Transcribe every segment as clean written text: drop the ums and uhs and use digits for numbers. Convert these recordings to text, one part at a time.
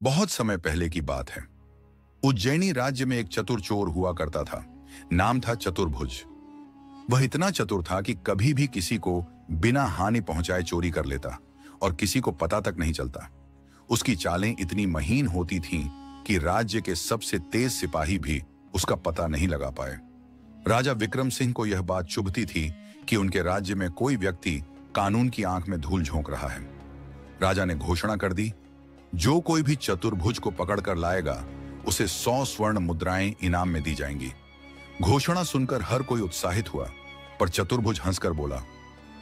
बहुत समय पहले की बात है। उज्जैनी राज्य में एक चतुर चोर हुआ करता था। नाम था चतुर्भुज। वह इतना चतुर था कि कभी भी किसी को बिना हानि पहुंचाए चोरी कर लेता और किसी को पता तक नहीं चलता। उसकी चालें इतनी महीन होती थीं कि राज्य के सबसे तेज सिपाही भी उसका पता नहीं लगा पाए। राजा विक्रम सिंह को यह बात चुभती थी कि उनके राज्य में कोई व्यक्ति कानून की आंख में धूल झोंक रहा है। राजा ने घोषणा कर दी, जो कोई भी चतुर्भुज को पकड़कर लाएगा उसे 100 स्वर्ण मुद्राएं इनाम में दी जाएंगी। घोषणा सुनकर हर कोई उत्साहित हुआ, पर चतुर्भुज हंसकर बोला,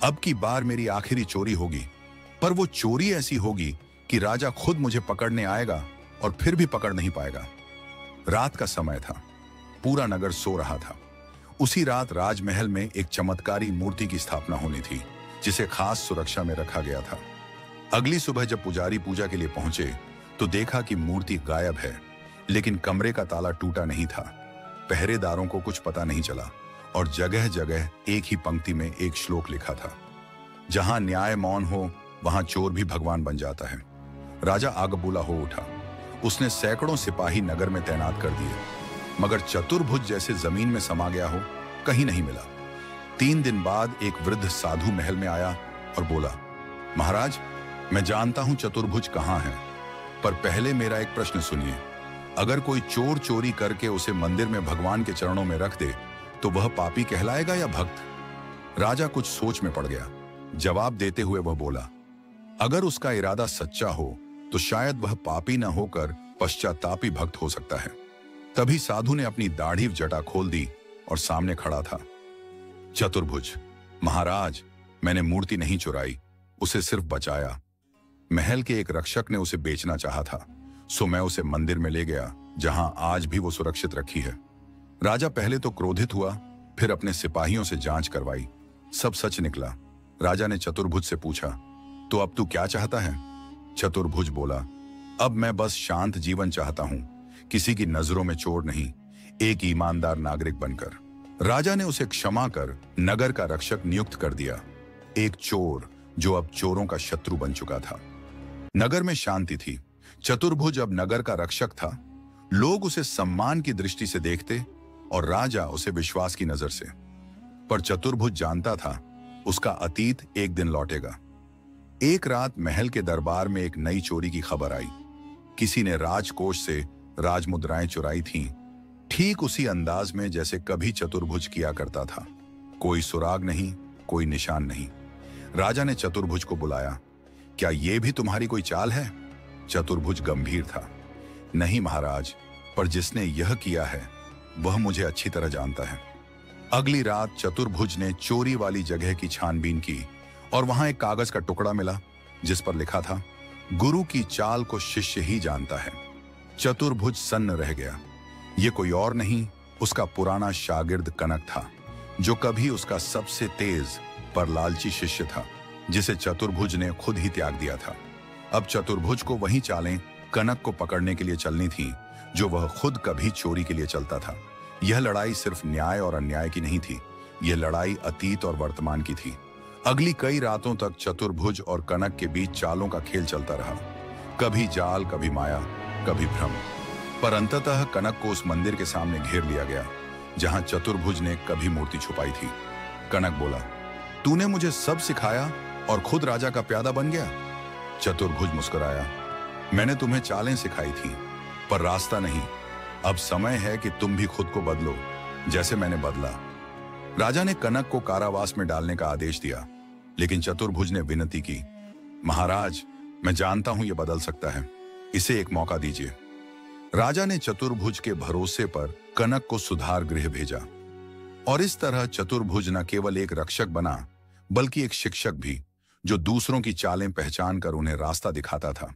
अब की बार मेरी आखिरी चोरी होगी, पर वो चोरी ऐसी होगी कि राजा खुद मुझे पकड़ने आएगा और फिर भी पकड़ नहीं पाएगा। रात का समय था, पूरा नगर सो रहा था। उसी रात राजमहल में एक चमत्कारी मूर्ति की स्थापना होनी थी, जिसे खास सुरक्षा में रखा गया था। अगली सुबह जब पुजारी पूजा के लिए पहुंचे तो देखा कि मूर्ति गायब है, लेकिन कमरे का ताला टूटा नहीं था। पहरेदारों को कुछ पता नहीं चला और जगह जगह एक ही पंक्ति में एक श्लोक लिखा था, जहां न्याय मौन हो वहां चोर भी भगवान बन जाता है। राजा आगबूला हो उठा। उसने सैकड़ों सिपाही नगर में तैनात कर दिए, मगर चतुर्भुज जैसे जमीन में समा गया हो कहीं नहीं मिला। 3 दिन बाद एक वृद्ध साधु महल में आया और बोला, महाराज, मैं जानता हूं चतुर्भुज कहां है, पर पहले मेरा एक प्रश्न सुनिए। अगर कोई चोर चोरी करके उसे मंदिर में भगवान के चरणों में रख दे तो वह पापी कहलाएगा या भक्त? राजा कुछ सोच में पड़ गया। जवाब देते हुए वह बोला, अगर उसका इरादा सच्चा हो तो शायद वह पापी न होकर पश्चातापी भक्त हो सकता है। तभी साधु ने अपनी दाढ़ी जटा खोल दी और सामने खड़ा था। चतुर्भुज, महाराज, मैंने मूर्ति नहीं चुराई, उसे सिर्फ बचाया। महल के एक रक्षक ने उसे बेचना चाहा था, सो मैं उसे मंदिर में ले गया, जहां आज भी वो सुरक्षित रखी है। राजा पहले तो क्रोधित हुआ, फिर अपने सिपाहियों से जांच करवाई। सब सच निकला। राजा ने चतुर्भुज से पूछा, तो अब तू क्या चाहता है? चतुर्भुज बोला, अब मैं बस शांत जीवन चाहता हूं, किसी की नजरों में चोर नहीं, एक ईमानदार नागरिक बनकर। राजा ने उसे क्षमा कर नगर का रक्षक नियुक्त कर दिया, एक चोर जो अब चोरों का शत्रु बन चुका था। नगर में शांति थी। चतुर्भुज अब नगर का रक्षक था। लोग उसे सम्मान की दृष्टि से देखते और राजा उसे विश्वास की नजर से। पर चतुर्भुज जानता था उसका अतीत एक दिन लौटेगा। एक रात महल के दरबार में एक नई चोरी की खबर आई। किसी ने राजकोष से राजमुद्राएं चुराई थीं, ठीक उसी अंदाज में जैसे कभी चतुर्भुज किया करता था। कोई सुराग नहीं, कोई निशान नहीं। राजा ने चतुर्भुज को बुलाया, क्या यह भी तुम्हारी कोई चाल है? चतुर्भुज गंभीर था, नहीं महाराज, पर जिसने यह किया है वह मुझे अच्छी तरह जानता है। अगली रात चतुर्भुज ने चोरी वाली जगह की छानबीन की और वहां एक कागज का टुकड़ा मिला जिस पर लिखा था, गुरु की चाल को शिष्य ही जानता है। चतुर्भुज सन्न रह गया। ये कोई और नहीं, उसका पुराना शागिर्द कनक था, जो कभी उसका सबसे तेज पर लालची शिष्य था, जिसे चतुर्भुज ने खुद ही त्याग दिया था। अब चतुर्भुज को वही चालें कनक को पकड़ने के लिए चलनी थी जो वह खुद कभी चोरी के लिए चलता था। यह लड़ाई सिर्फ न्याय और अन्याय की नहीं थी, यह लड़ाई अतीत और वर्तमान की थी। अगली कई रातों तक चतुर्भुज और कनक के बीच चालों का खेल चलता रहा, कभी जाल, कभी माया, कभी भ्रम। पर अंततः कनक को उस मंदिर के सामने घेर लिया गया जहां चतुर्भुज ने कभी मूर्ति छुपाई थी। कनक बोला, तूने मुझे सब सिखाया और खुद राजा का प्यादा बन गया। चतुर्भुज मुस्कुराया, मैंने तुम्हें चालें सिखाई थी, पर रास्ता नहीं। अब समय है कि तुम भी खुद को बदलो, जैसे मैंने बदला। राजा ने कनक को कारावास में डालने का आदेश दिया, लेकिन चतुर्भुज ने विनती की, महाराज, मैं जानता हूं यह बदल सकता है, इसे एक मौका दीजिए। राजा ने चतुर्भुज के भरोसे पर कनक को सुधार गृह भेजा और इस तरह चतुर्भुज न केवल एक रक्षक बना, बल्कि एक शिक्षक भी, जो दूसरों की चालें पहचान कर उन्हें रास्ता दिखाता था।